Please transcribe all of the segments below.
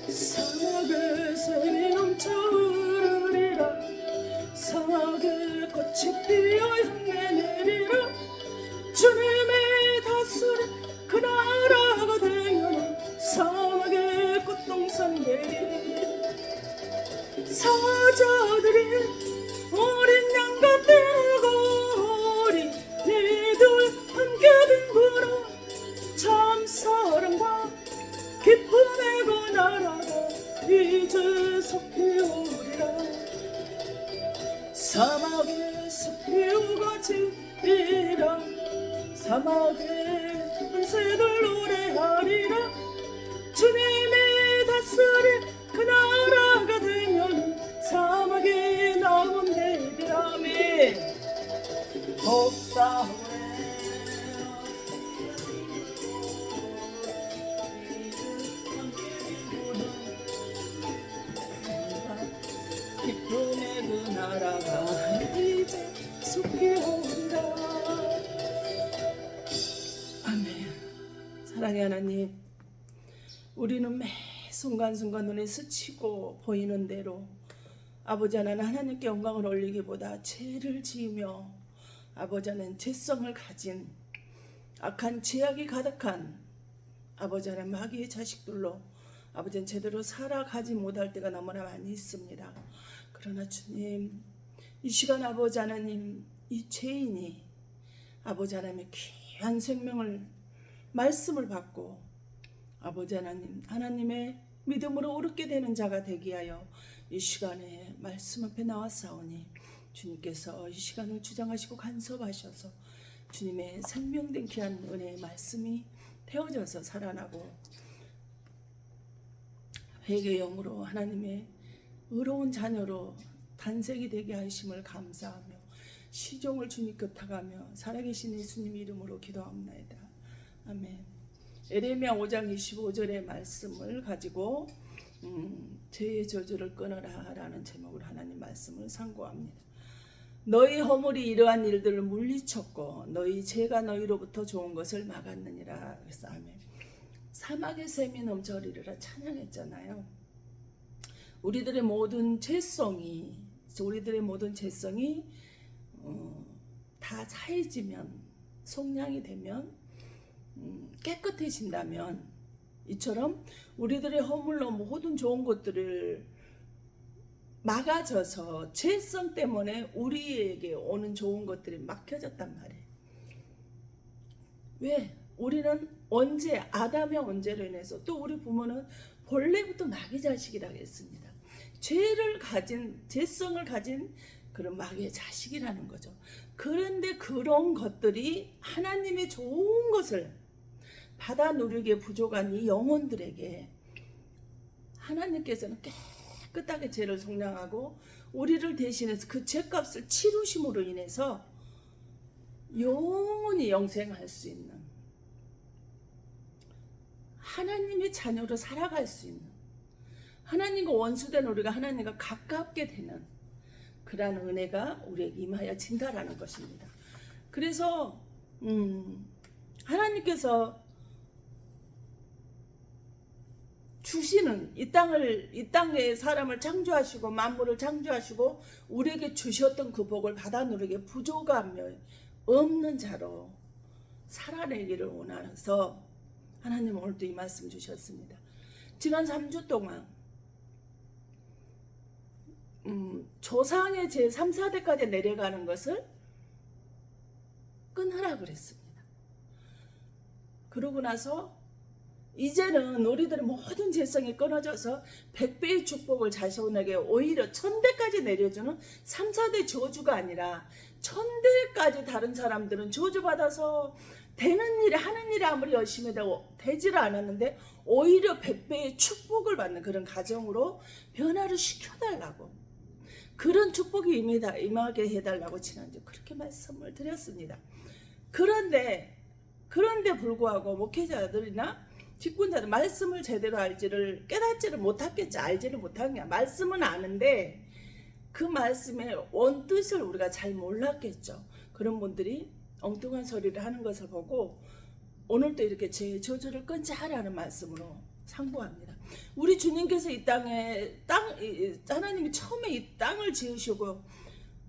사막에 샘이 넘쳐 흐르리라. 사막에 꽃이 피어 향내 내리라. 주님의 다스린 그 나라가 되면 사막에 꽃동산 내리. 사자들이 어린 양과 떼고 어린이들 함께 빈부로 참 사랑과 기쁨의 그 나라가 이제서 피우리라. 사막에 숲피우가 지리라. 사막에 새들 노래하리라. 주님이 다스릴 그 나라가 되면 사막에 나온 데들아멘. 복사오래 기쁨의 그 나라가 이제 속히온다. 아멘. 사랑의 하나님, 우리는 매 순간순간 눈에 스치고 보이는 대로 아버지 하나님 하나님께 영광을 올리기보다 죄를 지으며 아버지 하나님 죄성을 가진 악한 죄악이 가득한 아버지 하나님 마귀의 자식들로 아버지는 제대로 살아가지 못할 때가 너무나 많이 있습니다. 그러나 주님, 이 시간 아버지 하나님, 이 죄인이 아버지 하나님의 귀한 생명을 말씀을 받고 아버지 하나님, 하나님의 믿음으로 오르게 되는 자가 되게 하여 이 시간에 말씀 앞에 나왔사오니 주님께서 이 시간을 주장하시고 간섭하셔서 주님의 생명된 귀한 은혜의 말씀이 태워져서 살아나고 회개의 영으로 하나님의 의로운 자녀로 탄생이 되게 하심을 감사하며 시종을 주님께 부탁하며 살아계신 예수님 이름으로 기도합니다. 아멘. 에레미야 5장 25절의 말씀을 가지고 죄의 저주를 끊어라 라는 제목으로 하나님 말씀을 상고합니다. 너희 허물이 이러한 일들을 물리쳤고 너희 죄가 너희로부터 좋은 것을 막았느니라. 그래서 아멘. 사막의 샘이 넘쳐리라 찬양했잖아요. 우리들의 모든 죄성이 다 사해지면, 속량이 되면, 깨끗해진다면 이처럼 우리들의 허물로 모든 좋은 것들을 막아져서 죄성 때문에 우리에게 오는 좋은 것들이 막혀졌단 말이에요. 왜? 우리는 언제, 아담의 언제로 인해서, 또 우리 부모는 본래부터 마귀 자식이라고 했습니다. 죄성을 가진 그런 마귀의 자식이라는 거죠. 그런데 그런 것들이 하나님의 좋은 것을 받아 누리기에 부족한 이 영혼들에게 하나님께서는 깨끗하게 죄를 속량하고 우리를 대신해서 그 죄값을 치르심으로 인해서 영원히 영생할 수 있는, 하나님의 자녀로 살아갈 수 있는, 하나님과 원수된 우리가 하나님과 가깝게 되는 그러한 은혜가 우리에게 임하여 진다라는 것입니다. 그래서 하나님께서 주시는 이 땅에 사람을 창조하시고 만물을 창조하시고 우리에게 주셨던 그 복을 받아 누리게 부족하며 없는 자로 살아내기를 원하셔서 하나님 오늘도 이 말씀 주셨습니다. 지난 3주 동안 조상의 제 3, 4대까지 내려가는 것을 끊으라 그랬습니다. 그러고 나서 이제는 우리들의 모든 죄성이 끊어져서 100배의 축복을 자손에게 오히려 1000대까지 내려주는 3, 4대 저주가 아니라 1000대까지 다른 사람들은 저주받아서 되는 일이, 하는 일이 아무리 열심히 해도 되지를 않았는데 오히려 100배의 축복을 받는 그런 가정으로 변화를 시켜달라고, 그런 축복이 임하게 해달라고 지난주 그렇게 말씀을 드렸습니다. 그런데 불구하고 목회자들이나 직분자들 말씀을 제대로 알지를 깨닫지를 못하겠지. 알지를 못한 게 말씀은 아는데 그 말씀의 원뜻을 우리가 잘 몰랐겠죠. 그런 분들이 엉뚱한 소리를 하는 것을 보고 오늘도 이렇게 제 저주를 끊지 하라는 말씀으로 상고합니다. 우리 주님께서 이 땅에 하나님이 처음에 이 땅을 지으시고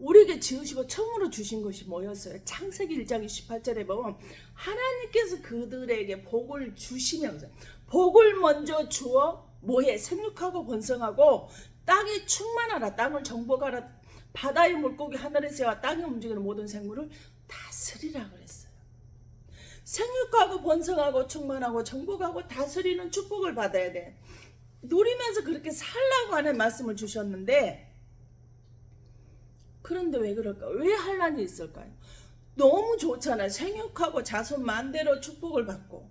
우리에게 지으시고 처음으로 주신 것이 뭐였어요? 창세기 1장 28절에 보면 하나님께서 그들에게 복을 주시면서 복을 먼저 주어 뭐해? 생육하고 번성하고 땅에 충만하라, 땅을 정복하라, 바다의 물고기, 하늘의 새와 땅에 움직이는 모든 생물을 다스리라 그랬어요. 생육하고 번성하고 충만하고 정복하고 다스리는 축복을 받아야 돼. 누리면서 그렇게 살라고 하는 말씀을 주셨는데 그런데 왜 그럴까? 왜 환난이 있을까요? 너무 좋잖아요. 생육하고 자손 만대로 축복을 받고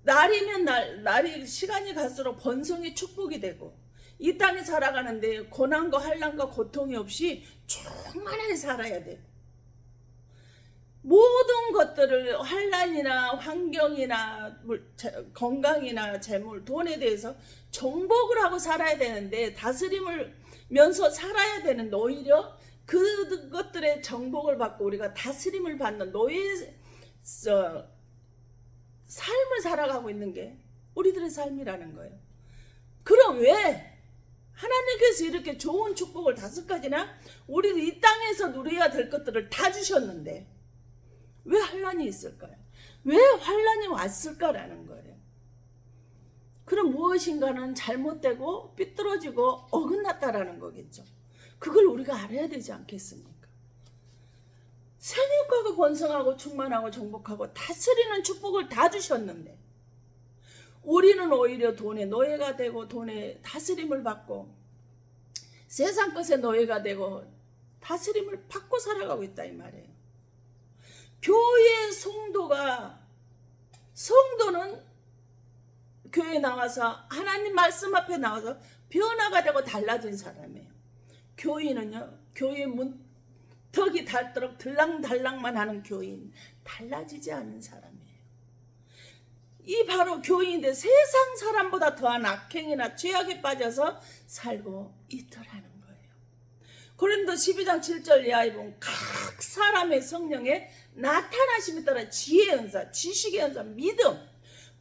날이면 날이 시간이 갈수록 번성이 축복이 되고 이 땅에 살아가는데 고난과 환난과 고통이 없이 충만하게 살아야 돼요. 모든 것들을 환난이나 환경이나 건강이나 재물, 돈에 대해서 정복을 하고 살아야 되는데 다스림을 면서 살아야 되는데 오히려 그것들의 정복을 받고 우리가 다스림을 받는 노예의 삶을 살아가고 있는 게 우리들의 삶이라는 거예요. 그럼 왜 하나님께서 이렇게 좋은 축복을 5가지나 우리도 이 땅에서 누려야 될 것들을 다 주셨는데 왜 환난이 있을까요? 왜 환난이 왔을까라는 거예요. 그럼 무엇인가는 잘못되고 삐뚤어지고 어긋났다라는 거겠죠. 그걸 우리가 알아야 되지 않겠습니까? 생육하고 번성하고 충만하고 정복하고 다스리는 축복을 다 주셨는데 우리는 오히려 돈의 노예가 되고 돈의 다스림을 받고 세상 것의 노예가 되고 다스림을 받고 살아가고 있다 이 말이에요. 교회 성도는 교회에 나와서 하나님 말씀 앞에 나와서 변화가 되고 달라진 사람이에요. 교인은요, 교회 문턱이 닳도록 들랑달랑만 하는 교인, 달라지지 않은 사람이에요. 이 바로 교인인데 세상 사람보다 더한 악행이나 죄악에 빠져서 살고 있더라는 거예요. 고린도 12장 7절 이하에 보면 각 사람의 성령의 나타나심에 따라 지혜의 은사, 지식의 은사, 믿음,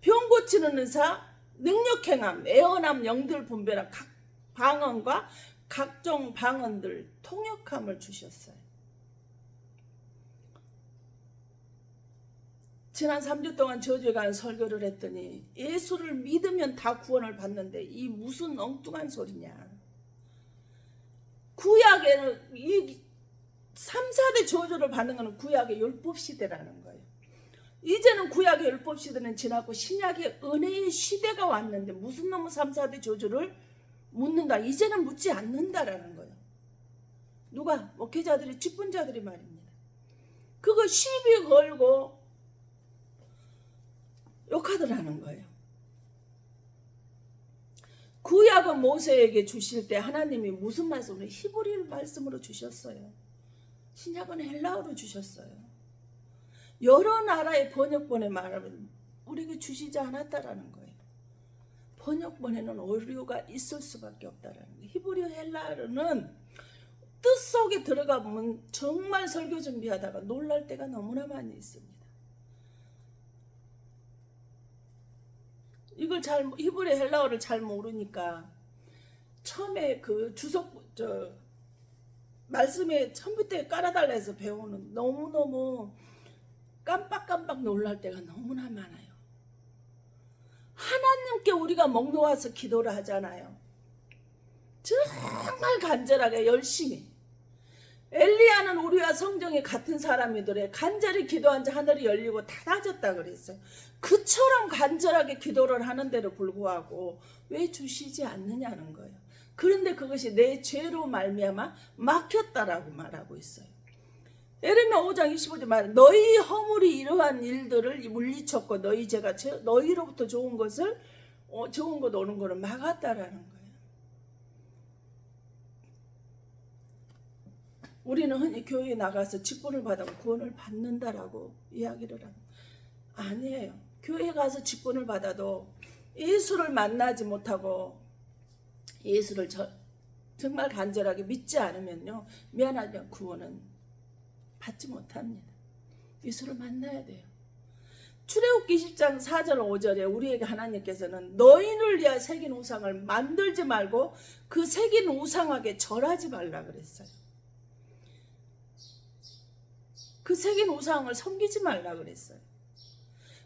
병 고치는 은사, 능력행함, 애언함, 영들 분별함, 각 방언과 각종 방언들 통역함을 주셨어요. 지난 3주 동안 저주에 관한 설교를 했더니 예수를 믿으면 다 구원을 받는데 이 무슨 엉뚱한 소리냐. 구약에는 이 3, 4대 저주를 받는 것은 구약의 율법 시대라는 거예요. 이제는 구약의 율법 시대는 지나고 신약의 은혜의 시대가 왔는데 무슨 놈의 3, 4대 저주를 묻는다. 이제는 묻지 않는다라는 거예요. 누가? 목회자들이, 직분자들이 말입니다. 그거 시비 걸고 욕하더라는 거예요. 구약은 모세에게 주실 때 하나님이 무슨 말씀으로? 히브리 말씀으로 주셨어요. 신약은 헬라어로 주셨어요. 여러 나라의 번역본의 말은 우리에게 주시지 않았다라는 거예요. 번역본에는 오류가 있을 수밖에 없다라는 거예요. 히브리 헬라어는 뜻 속에 들어가 보면 정말 설교 준비하다가 놀랄 때가 너무나 많이 있습니다. 이걸 히브리 헬라어를 잘 모르니까 처음에 그 말씀에 컴퓨터에 깔아달라 해서 배우는 너무너무 깜빡깜빡 놀랄 때가 너무나 많아요. 하나님께 우리가 목 놓아서 기도를 하잖아요. 정말 간절하게 열심히. 엘리야는 우리와 성정이 같은 사람이더래. 간절히 기도한 자 하늘이 열리고 닫아졌다 그랬어요. 그처럼 간절하게 기도를 하는데도 불구하고 왜 주시지 않느냐는 거예요. 그런데 그것이 내 죄로 말미암아 막혔다라고 말하고 있어요. 에레미야 5장 25절 말 너희 허물이 이러한 일들을 물리쳤고 너희 죄가 너희로부터 좋은 것 오는 것을 막았다라는 거예요. 우리는 흔히 교회에 나가서 직분을 받으면 구원을 받는다라고 이야기를 합니다. 아니에요. 교회 가서 직분을 받아도 예수를 만나지 못하고 예수를 정말 간절하게 믿지 않으면요, 미안하지만 구원은 받지 못합니다. 예수를 만나야 돼요. 출애굽기 10장 4절 5절에 우리에게 하나님께서는 너희를 위하여 새긴 우상을 만들지 말고 그 새긴 우상에게 절하지 말라 그랬어요. 그 새긴 우상을 섬기지 말라 그랬어요.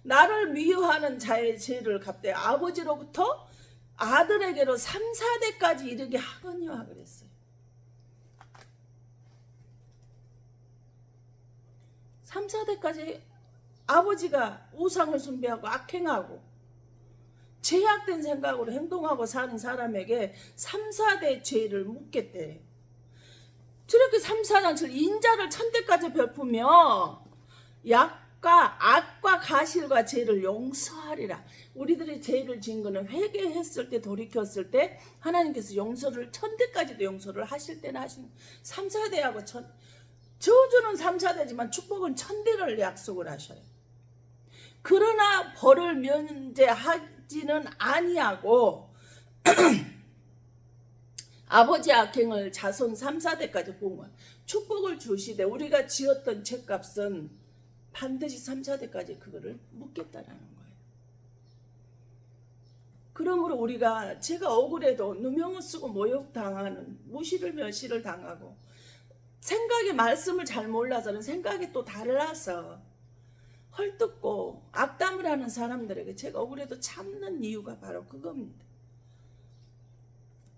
나를 미워하는 자의 죄를 갚되 아버지로부터 아들에게로 3, 4대까지 이르게 하거니와 그랬어요. 3, 4대까지 아버지가 우상을 숭배하고 악행하고 죄악된 생각으로 행동하고 사는 사람에게 3, 4대 죄를 묻겠대. 출애굽기 3, 4장 7 인자를 1000대까지 베푸며 약과 악과 가실과 죄를 용서하리라. 우리들이 죄를 지은 거는 회개했을 때, 돌이켰을 때 하나님께서 용서를 1000대까지도 용서를 하실 때는 하신 3, 4대하고 저주는 3, 4대지만 축복은 1000대를 약속을 하셔요. 그러나 벌을 면제하지는 아니하고 아버지 악행을 자손 3, 4대까지 보면 축복을 주시되 우리가 지었던 죄값은 반드시 3, 4대까지 그거를 묻겠다라는 거예요. 그러므로 우리가 제가 억울해도 누명을 쓰고 모욕당하는, 무시를 멸시를 당하고 생각의 말씀을 잘 몰라서는 생각이 또 달라서 헐뜯고 악담을 하는 사람들에게 제가 억울해도 참는 이유가 바로 그겁니다.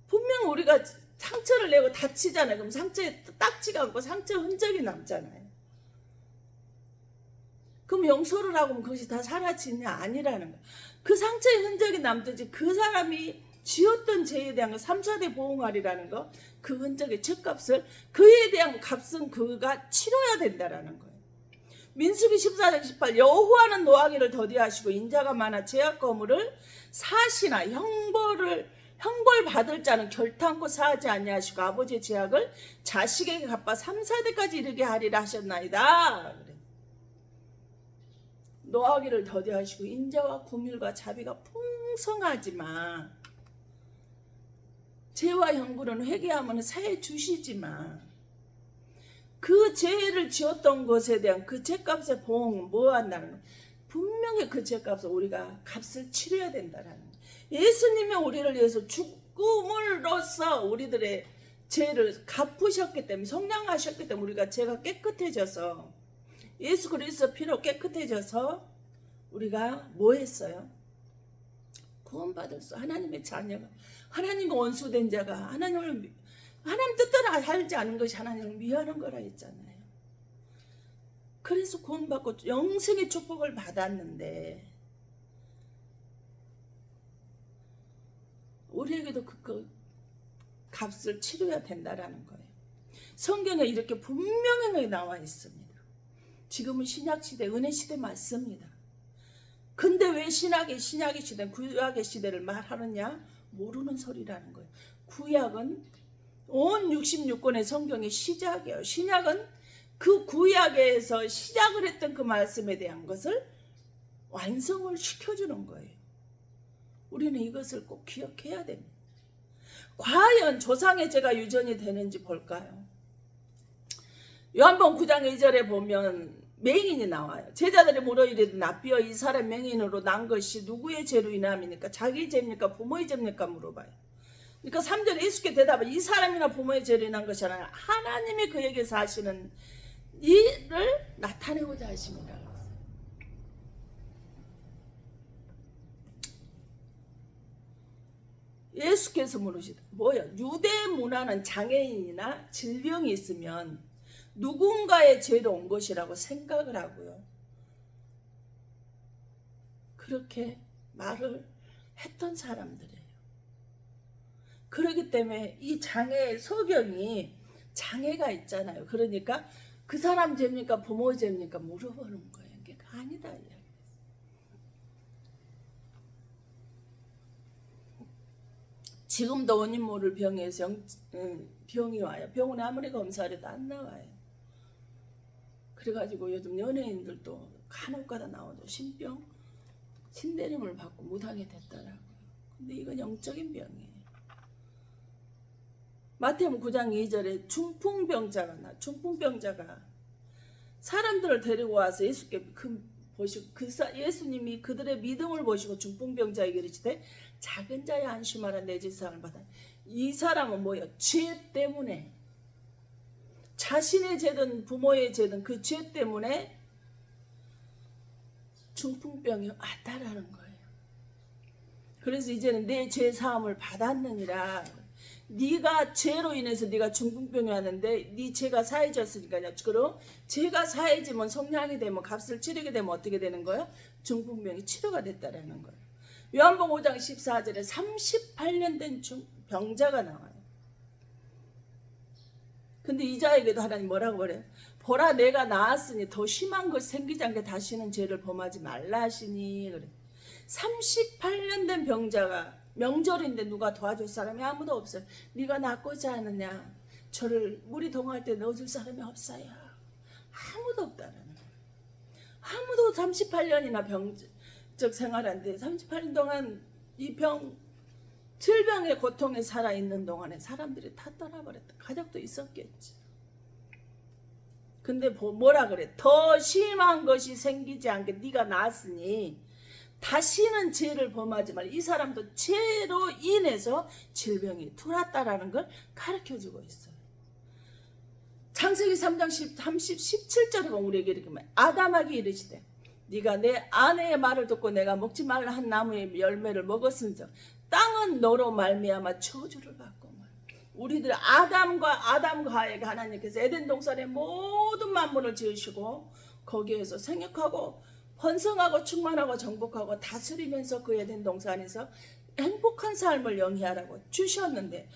분명 우리가 상처를 내고 다치잖아요. 그럼 상처에 딱지가 않고 상처 흔적이 남잖아요. 그럼 용서를 하고 그것이 다 사라지냐? 아니라는 거예요. 그 상처의 흔적이 남듯이 그 사람이 지었던 죄에 대한 거 3, 4대 보응하리라는 거, 그 흔적의 죄값을, 그에 대한 값은 그가 치러야 된다라는 거예요. 민수기 14장 18 여호와는 노하기를 더디하시고 인자가 많아 죄악과 허물을 사시나 형벌 받을 자는 결탄코 사하지 아니하시고 아버지의 죄악을 자식에게 갚아 3, 4대까지 이르게 하리라 하셨나이다. 그래. 노하기를 더디하시고 인자와 긍휼과 자비가 풍성하지만 죄와 형벌은 회개하면 사해 주시지만 그 죄를 지었던 것에 대한 그 죄값의 보응은 뭐 한다는 거예요? 분명히 그 죄값을 우리가 값을 치러야 된다는 거예요. 예수님이 우리를 위해서 죽음으로써 우리들의 죄를 갚으셨기 때문에, 속량하셨기 때문에 우리가 죄가 깨끗해져서, 예수 그리스도 피로 깨끗해져서 우리가 뭐 했어요? 구원받았어. 하나님의 자녀가, 하나님과 원수된 자가 하나님 뜻대로 살지 않은 것이 하나님을 미워하는 거라 했잖아요. 그래서 구원받고 영생의 축복을 받았는데 우리에게도 그 값을 치러야 된다라는 거예요. 성경에 이렇게 분명하게 나와 있습니다. 지금은 신약시대, 은혜시대 맞습니다. 근데 왜 신약의 시대, 구약의 시대를 말하느냐? 모르는 소리라는 거예요. 구약은 온 66권의 성경의 시작이에요. 신약은 그 구약에서 시작을 했던 그 말씀에 대한 것을 완성을 시켜주는 거예요. 우리는 이것을 꼭 기억해야 됩니다. 과연 조상의 죄가 유전이 되는지 볼까요? 요한복음 9장 2절에 보면 맹인이 나와요. 제자들이 물어 이르되 납비여 이 사람 맹인으로 난 것이 누구의 죄로 인함입니까? 자기 죄입니까? 부모의 죄입니까? 물어봐요. 그러니까 3절에 예수께 대답해 이 사람이나 부모의 죄로 인한 것이 아니라 하나님이 그에게서 하시는 일을 나타내고자 하십니다. 예수께서 물으시다. 뭐야? 유대 문화는 장애인이나 질병이 있으면 누군가의 죄로 온 것이라고 생각을 하고요. 그렇게 말을 했던 사람들이에요. 그렇기 때문에 이 장애 소경이 장애가 있잖아요. 그러니까 그 사람 죄입니까? 부모 죄입니까? 물어보는 거예요. 그게 아니다. 지금도 원인 모를 병에서 병이 와요. 병원에 아무리 검사해도 안 나와요. 그래가지고 요즘 연예인들도 간혹가다 나오죠. 신병. 신내림을 받고 못하게 됐더라고요. 근데 이건 영적인 병이에요. 마태복음 9장 2절에 중풍병자가 중풍병자가 사람들을 데리고 와서 예수께 보시고 예수님이 그들의 믿음을 보시고 중풍병자에게 이르시되 작은 자의 안심하라 내 질상을 받아. 이 사람은 뭐예요? 죄 때문에 자신의 죄든 부모의 죄든 그 죄 때문에 중풍병이 왔다라는 거예요. 그래서 이제는 내 죄 사함을 받았느니라. 네가 죄로 인해서 네가 중풍병이 왔는데 네 죄가 사해졌으니까요. 그럼 죄가 사해지면 성량이 되면 값을 치르게 되면 어떻게 되는 거예요? 중풍병이 치료가 됐다라는 거예요. 요한복음 5장 14절에 38년 된 병자가 나와요. 근데 이 자에게도 하나님 뭐라고 그래요? 보라 내가 나았으니 더 심한 것 생기지 않게 다시는 죄를 범하지 말라 하시니 그래. 38년 된 병자가 명절인데 누가 도와줄 사람이 아무도 없어요. 네가 낫고자 하느냐? 저를 물이 동할 때 넣어줄 사람이 없어요. 아무도 없다는 거예요. 아무도 38년이나 병적 생활한데 38년 동안 이 질병의 고통에 살아있는 동안에 사람들이 다 떠나버렸다. 가족도 있었겠지. 근데 뭐라 그래? 더 심한 것이 생기지 않게 네가 나았으니 다시는 죄를 범하지 말라. 이 사람도 죄로 인해서 질병이 들어왔다라는 걸 가르쳐주고 있어요. 창세기 3장 17절에 보면 우리에게 이렇게 말해요. 아담에게 이르시되 네가 내 아내의 말을 듣고 내가 먹지 말라 한 나무의 열매를 먹었은즉 땅은 너로 말미암아 저주를 받고 말. 우리들 아담과에게 하나님께서 에덴 동산의 모든 만물을 지으시고 거기에서 생육하고 번성하고 충만하고 정복하고 다스리면서 그 에덴 동산에서 행복한 삶을 영위하라고 주셨는데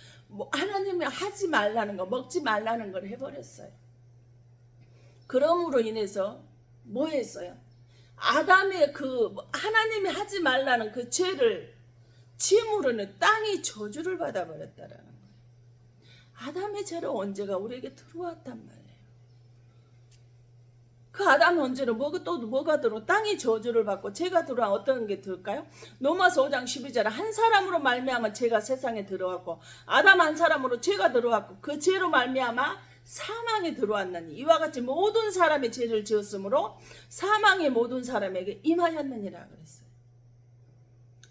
하나님이 하지 말라는 거 먹지 말라는 걸 해버렸어요. 그러므로 인해서 뭐 했어요? 아담의 하나님이 하지 말라는 그 죄를 짐으로는 땅이 저주를 받아버렸다라는 거예요. 아담의 죄로 언제가 우리에게 들어왔단 말이에요. 그 아담은 언제로 뭐가 들어? 땅이 저주를 받고 죄가 들어와 어떤 게 들을까요? 로마서 5장 12절에 한 사람으로 말미암아 죄가 세상에 들어왔고 아담 한 사람으로 죄가 들어왔고 그 죄로 말미암아 사망에 들어왔느니 이와 같이 모든 사람이 죄를 지었으므로 사망이 모든 사람에게 임하였느니라 그랬어요.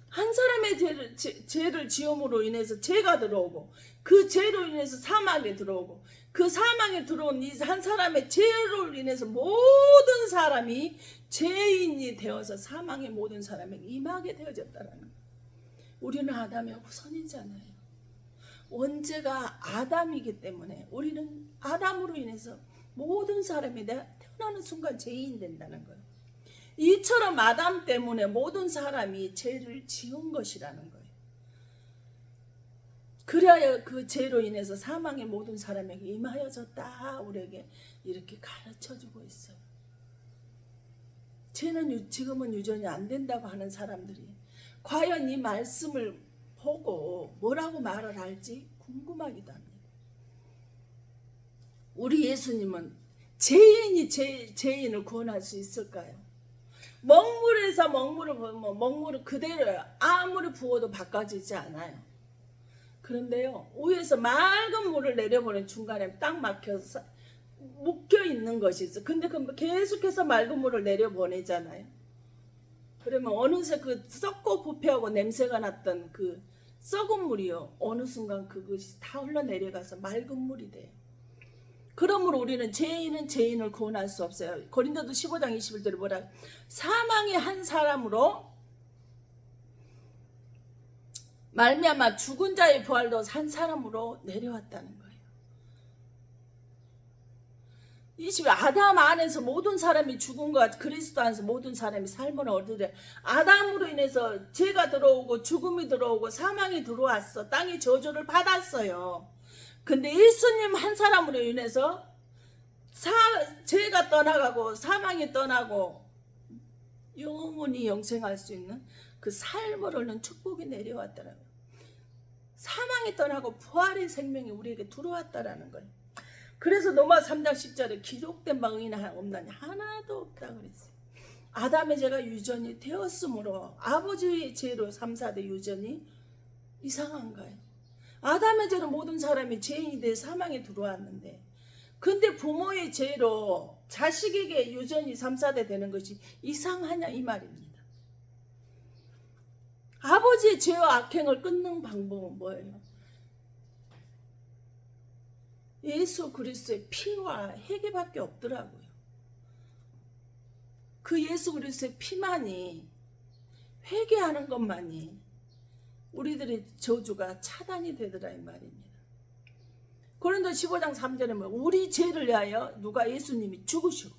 한 사람의 죄를 지음으로 인해서 죄가 들어오고 그 죄로 인해서 사망에 들어오고 그 사망에 들어온 이 한 사람의 죄로 인해서 모든 사람이 죄인이 되어서 사망의 모든 사람에게 임하게 되어졌다라는 거예요. 우리는 아담의 후손이잖아요. 원죄가 아담이기 때문에 우리는 아담으로 인해서 모든 사람이 태어나는 순간 죄인 된다는 거예요. 이처럼 아담 때문에 모든 사람이 죄를 지은 것이라는 거예요. 그래야 그 죄로 인해서 사망의 모든 사람에게 임하여졌다 우리에게 이렇게 가르쳐주고 있어요. 죄는 지금은 유전이 안 된다고 하는 사람들이 과연 이 말씀을 보고 뭐라고 말을 할지 궁금하기도 합니다. 우리 예수님은 죄인이 죄인을 구원할 수 있을까요? 먹물에서 먹물을 보면 먹물은 그대로예요. 아무리 부어도 바꿔지지 않아요. 그런데요, 위에서 맑은 물을 내려보는 중간에 딱 막혀서 묶여 있는 것이 있어. 근데 계속해서 맑은 물을 내려보내잖아요. 그러면 어느새 그 썩고 부패하고 냄새가 났던 그 썩은 물이요, 어느 순간 그것이 다 흘러내려가서 맑은 물이 돼요. 그러므로 우리는 죄인은 죄인을 구원할 수 없어요. 고린도서 15장 21절에 뭐라? 사망의 한 사람으로 말미암아 죽은 자의 부활도 한 사람으로 내려왔다는 거예요. 20일 아담 안에서 모든 사람이 죽은 것 같이 그리스도 안에서 모든 사람이 삶을 얻으래. 아담으로 인해서 죄가 들어오고 죽음이 들어오고 사망이 들어왔어. 땅이 저주를 받았어요. 근데 예수님 한 사람으로 인해서 죄가 떠나가고 사망이 떠나고 영원히 영생할 수 있는 그 삶을 얻는 축복이 내려왔더라고요. 사망이 떠나고 부활의 생명이 우리에게 들어왔다라는 거예요. 그래서 로마 3장 10절에 기록된 바 의인 없나니 하나도 없다 그랬어요. 아담의 죄가 유전이 되었으므로 아버지의 죄로 3, 4대 유전이 이상한가요? 아담의 죄로 모든 사람이 죄인이 돼 사망에 들어왔는데 근데 부모의 죄로 자식에게 유전이 3, 4대 되는 것이 이상하냐 이 말입니다. 아버지의 죄와 악행을 끊는 방법은 뭐예요? 예수 그리스도의 피와 회개밖에 없더라고요. 그 예수 그리스도의 피만이 회개하는 것만이 우리들의 저주가 차단이 되더라 이 말입니다. 고린도 15장 3절에 뭐 우리 죄를 위하여 누가 예수님이 죽으시고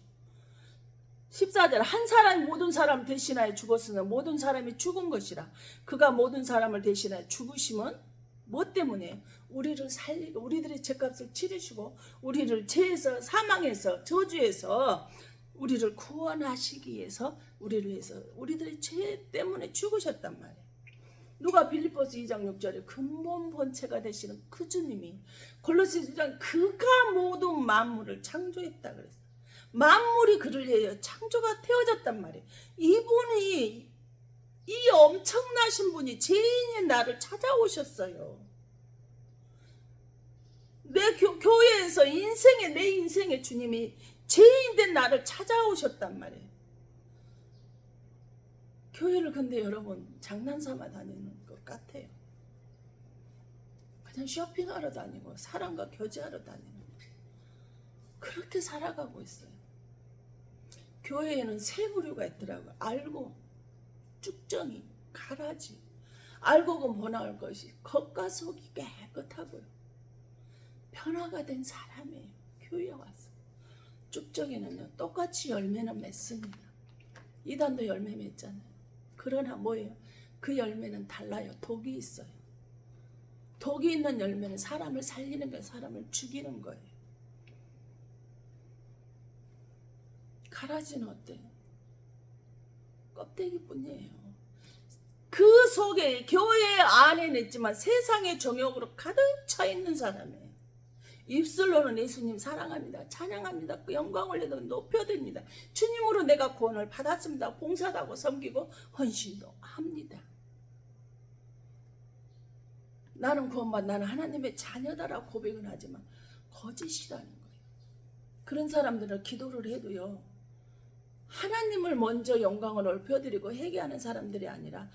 14절 한 사람이 모든 사람을 대신하여 죽었으나 모든 사람이 죽은 것이라 그가 모든 사람을 대신하여 죽으심은 뭐 때문에 우리를 살리고 우리들의 죄값을 치르시고 우리를 죄에서 사망에서 저주에서 우리를 구원하시기 위해서 우리를 위해서 우리들의 죄 때문에 죽으셨단 말이에요. 누가 빌립보서 2장 6절에 근본 본체가 되시는 그 주님이 골로새서 2장 그가 모든 만물을 창조했다 그랬어요. 만물이 그를 위하여 창조가 되어졌단 말이에요. 이분이 이 엄청나신 분이 죄인인 나를 찾아오셨어요. 내 교회에서 내 인생의 주님이 죄인 된 나를 찾아오셨단 말이에요. 교회를 근데 여러분 장난삼아 다니는 것 같아요. 그냥 쇼핑하러 다니고 사람과 교제하러 다니는 거예요. 그렇게 살아가고 있어요. 교회에는 세 부류가 있더라고요. 알고, 쭉정이, 가라지. 알고는 번화할 것이 겉과 속이 깨끗하고요. 변화가 된 사람이에요. 교회에 와서. 쭉정이는요. 똑같이 열매는 맺습니다. 이단도 열매 맺잖아요. 그러나 뭐예요? 그 열매는 달라요. 독이 있어요. 독이 있는 열매는 사람을 살리는 거예요. 사람을 죽이는 거예요. 가라지는 어때요? 껍데기뿐이에요. 그 속에 교회 안에는 있지만 세상의 정욕으로 가득 차 있는 사람이에요. 입술로는 예수님 사랑합니다. 찬양합니다. 그 영광을 높여드립니다. 주님으로 내가 구원을 받았습니다. 봉사도 하고 섬기고 헌신도 합니다. 나는 구원받 나는 하나님의 자녀다라고 고백은 하지만 거짓이라는 거예요. 그런 사람들은 기도를 해도요. 하나님을 먼저 영광을 높여드리고 회개하는 사람들이 아니라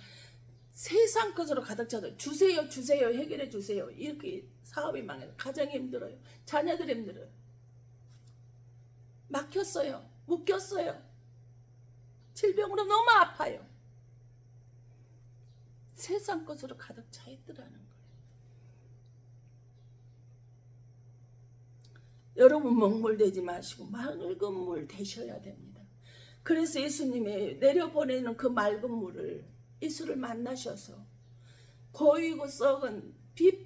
세상 것으로 가득 차서 주세요 해결해 주세요. 이렇게 사업이 망해요. 가정이 힘들어요. 자녀들이 힘들어요. 막혔어요. 묶였어요. 질병으로 너무 아파요. 세상 것으로 가득 차 있더라는 거예요. 여러분 먹물되지 마시고 맑은 물 되셔야 됩니다. 그래서 예수님이 내려보내는 그 맑은 물을 예수를 만나셔서 고이고 썩은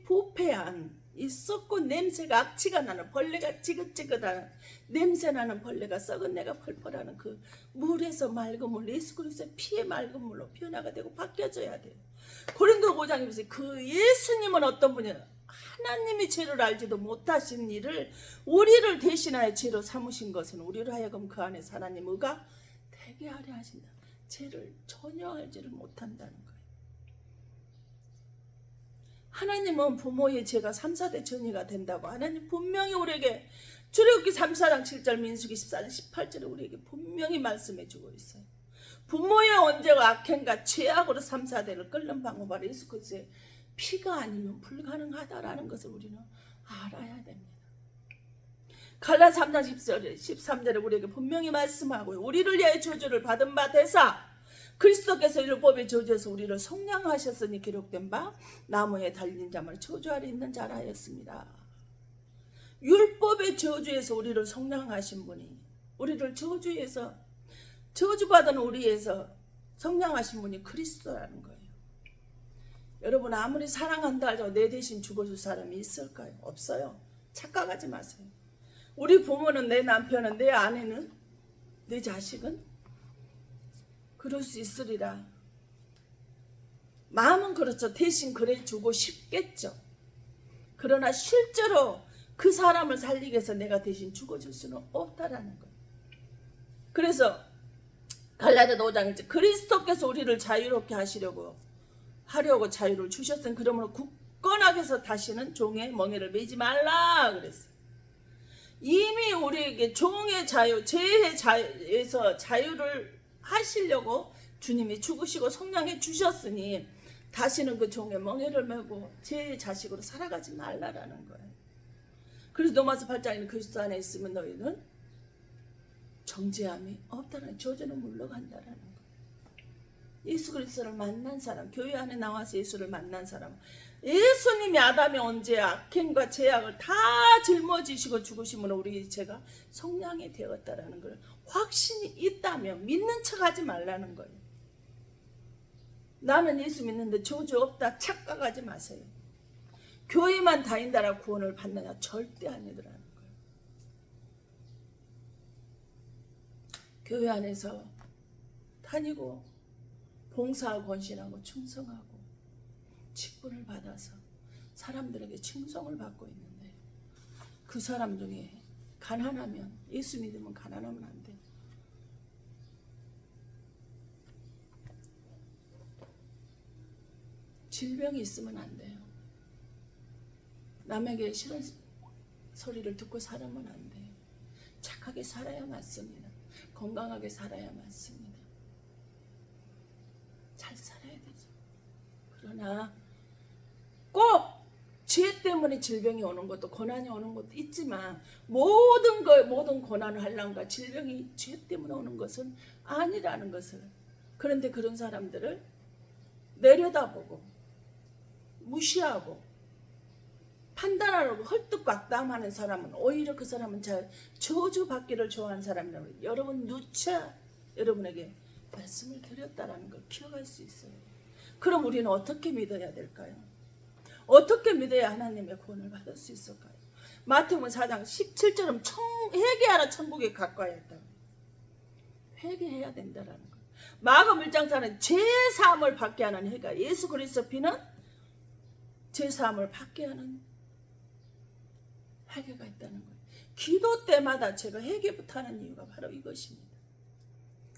부패한 이 썩고 냄새가 악취가 나는 벌레가 지긋지긋한 냄새나는 벌레가 썩은 내가 펄펄하는 그 물에서 맑은 물 예수 그리스도의 피의 맑은 물로 변화가 되고 바뀌어져야 돼요. 고린도 5장에 보세요. 그 예수님은 어떤 분이냐 하나님이 죄를 알지도 못하신 일을 우리를 대신하여 죄로 삼으신 것은 우리로 하여금 그 안에서 하나님 의가 되게 하려 하신다. 죄를 전혀 알지를 못한다는 거예요. 하나님은 부모의 죄가 3, 4대 전이가 된다고 하나님 분명히 우리에게 출애굽기 3, 4장 7절 민수기 14장 18절에 우리에게 분명히 말씀해 주고 있어요. 부모의 언제가 악행과 죄악으로 3, 4대를 끓는 방법을 예수 그리스도의 피가 아니면 불가능하다라는 것을 우리는 알아야 됩니다. 갈라디아 3장 13절에 우리에게 분명히 말씀하고요. 우리를 위하여 저주를 받은 바 되사 그리스도께서 율법의 저주에서 우리를 속량하셨으니 기록된 바 나무에 달린 자만 저주하려 있는 자라 하였습니다. 율법의 저주에서 우리를 속량하신 분이 우리를 저주에서 저주받은 우리에서 속량하신 분이 그리스도라는 거예요. 여러분 아무리 사랑한다 하죠. 내 대신 죽어줄 사람이 있을까요? 없어요. 착각하지 마세요. 우리 부모는 내 남편은 내 아내는 내 자식은 그럴 수 있으리라. 마음은 그렇죠. 대신 그래 주고 싶겠죠. 그러나 실제로 그 사람을 살리기 위해서 내가 대신 죽어줄 수는 없다라는 거예요. 그래서 갈라디아서 5장 1절 그리스도께서 우리를 자유롭게 하려고 자유를 주셨으니 그러므로 굳건하게 해서 다시는 종의 멍에를 매지 말라 그랬어요. 이미 우리에게 종의 자유, 죄의 자유에서 자유를 하시려고 주님이 죽으시고 성령에 주셨으니 다시는 그 종의 멍에를 메고 죄의 자식으로 살아가지 말라라는 거예요. 그래서 로마서 8장에는 그리스도 안에 있으면 너희는 정죄함이 없다는 저주는 물러간다라는 거예요. 예수 그리스도를 만난 사람, 교회 안에 나와서 예수를 만난 사람, 예수님이 아담의 언제 악행과 죄악을 다 짊어지시고 죽으심으로 우리 죄가 속량이 되었다라는 걸 확신이 있다면 믿는 척하지 말라는 거예요. 나는 예수 믿는데 저주 없다 착각하지 마세요. 교회만 다닌다라 구원을 받느냐 절대 아니더라는 거예요. 교회 안에서 다니고 봉사하고 헌신하고 충성하고 직분을 받아서 사람들에게 충성을 받고 있는데 그 사람 중에 가난하면 예수 믿으면 가난하면 안 돼요. 질병이 있으면 안 돼요. 남에게 싫은 소리를 듣고 살면 안 돼요. 착하게 살아야 맞습니다. 건강하게 살아야 맞습니다. 잘 살아야 되죠. 그러나 꼭 죄 때문에 질병이 오는 것도 고난이 오는 것도 있지만 모든 고난을 할랑과 질병이 죄 때문에 오는 것은 아니라는 것을, 그런데 그런 사람들을 내려다보고 무시하고 판단하려고 헐떡각담하는 사람은 오히려 그 사람은 잘 저주받기를 좋아하는 사람이라고 여러분 누차 여러분에게 말씀을 드렸다라는 걸 기억할 수 있어요. 그럼 우리는 어떻게 믿어야 될까요? 어떻게 믿어야 하나님의 구원을 받을 수 있을까요? 마태복음 4장 17절은 회개하라 천국에 가까이 했다. 회개해야 된다라는 거예요. 마가복음 1장 4는 죄사함을 받게 하는 회가, 예수 그리스도 피는 죄사함을 받게 하는 회개가 있다는 거예요. 기도 때마다 제가 회개부터 하는 이유가 바로 이것입니다.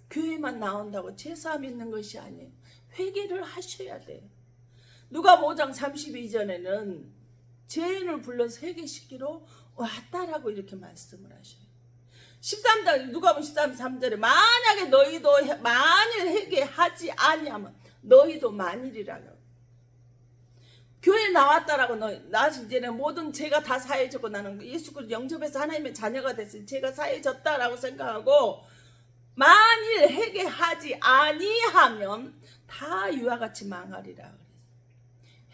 교회만 나온다고 죄사함 있는 것이 아니에요. 회개를 하셔야 돼요. 누가복음 5장 32절에는 죄인을 불러서 회개시키러 왔다라고 이렇게 말씀을 하셔요. 13장 누가복음 13절에 만약에 너희도 만일 회개하지 아니하면 너희도 만일이라고. 교회 나왔다라고 나 이제는 모든 죄가 다 사해졌고 나는 예수 그리스도 영접해서 하나님의 자녀가 됐으니 죄가 사해졌다라고 생각하고 만일 회개하지 아니하면 다 이와 같이 망하리라 그랬어요.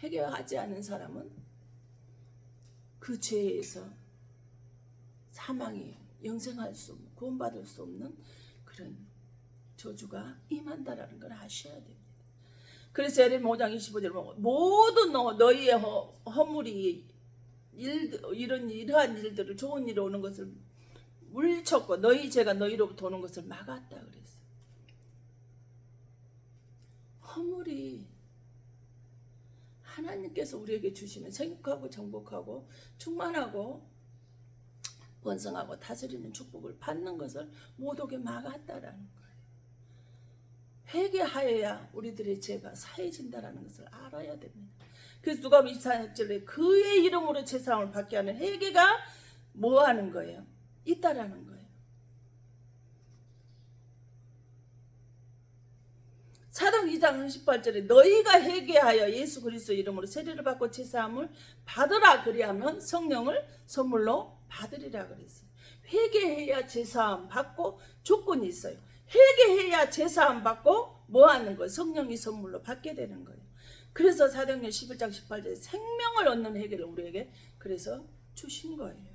회개하지 않은 사람은 그 죄에서 사망이 영생할 수 없는, 구원받을 수 없는 그런 저주가 임한다라는 걸 아셔야 됩니다. 그래서 예레미야 5장 25절에 보면 모든 너희의 허물이 이러한 일들을 좋은 일이 오는 것을 물리쳤고 너희 죄가 너희로부터 오는 것을 막았다 그랬어요. 허물이 하나님께서 우리에게 주시는 생육하고 정복하고 충만하고 번성하고 다스리는 축복을 받는 것을 못 오게 막았다라는 거예요. 회개하여야 우리들의 죄가 사해진다라는 것을 알아야 됩니다. 그래서 누가복음 24절에 그의 이름으로 제사함을 받게 하는 회개가 뭐 하는 거예요? 있다라는 거예요. 사도행 2장 38절에 너희가 회개하여 예수 그리스도 이름으로 세례를 받고 제사함을 받으라 그리하면 성령을 선물로 받으리라 그랬어요. 회개해야 제사함 받고 조건이 있어요. 회개해야 제사함 받고 뭐 하는 거예요? 성령이 선물로 받게 되는 거예요. 그래서 사도행전 11장 18절에 생명을 얻는 회개를 우리에게 그래서 주신 거예요.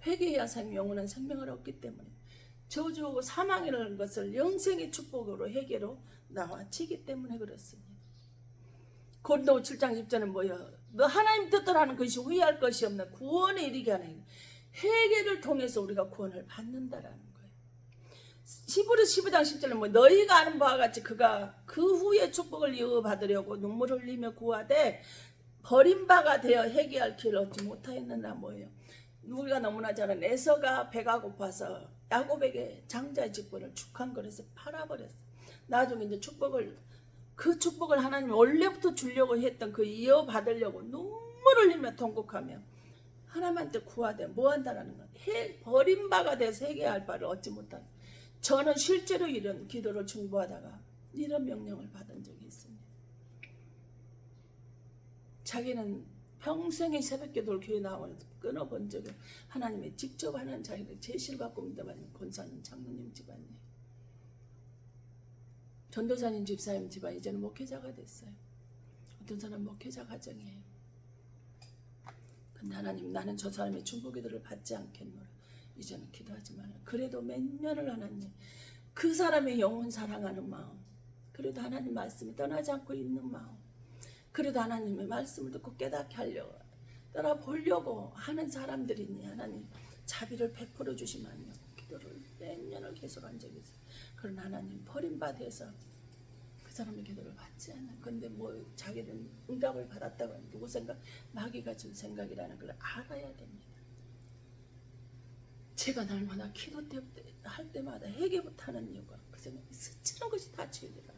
회개해야 영원한 생명을 얻기 때문에 저주하고 사망이라는 것을 영생의 축복으로 회개로 나와치기 때문에 그렇습니다. 고린도 7장 10절은 뭐예요? 너 하나님 뜻대로 하는 것이 후회할 것이 없는 구원에 이르게 하는 회개를 통해서 우리가 구원을 받는다라는 거예요. 히브리서 15장 10절은 뭐 너희가 아는 바와 같이 그가 그 후에 축복을 이어받으려고 눈물 흘리며 구하되 버림바가 되어 회개할 기회를 얻지 못하였느냐 뭐예요? 우리가 너무나 잘 아는 에서가 배가 고파서 야곱에게 장자의 직분을 죽한 그릇에 팔아버렸어. 나중에 이제 그 축복을 하나님이 원래부터 주려고 했던 그 이어받으려고 눈물 흘리며 통곡하며 하나님한테 구하되 뭐 한다라는 거야. 버린 바가 돼서 회개할 바를 얻지 못한. 저는 실제로 이런 기도를 중보하다가 이런 명령을 받은 적이 있습니다. 자기는 평생에 새벽기도를 교회 나오면서 끊어본 적이 하나님이 직접 하는 자기를 제시를 받고 믿어받는 권사님 장로님 집안이에요. 전도사님 집사님 집안 이제는 목회자가 됐어요. 어떤 사람 목회자 가정이에요. 근데 하나님 나는 저 사람의 중보기도를 받지 않겠노라. 이제는 기도하지 말라. 그래도 몇 년을 하나님 그 사람의 영혼 사랑하는 마음, 그래도 하나님 말씀이 떠나지 않고 있는 마음, 그래도 하나님의 말씀을 듣고 깨닫게 하려고 떠나보려고 하는 사람들이니 하나님 자비를 베풀어 주시면 안 되고 기도를 몇 년을 계속한 적이 있어요. 그런 하나님 버림받아서 그 사람의 기도를 받지 않아요. 근데 뭐 자기는 응답을 받았다고 하는 누구 생각? 마귀가 준 생각이라는 걸 알아야 됩니다. 제가 날마다 기도 할 때마다 회개 못하는 이유가 그 생각이 스치는 것이 다 죄더라.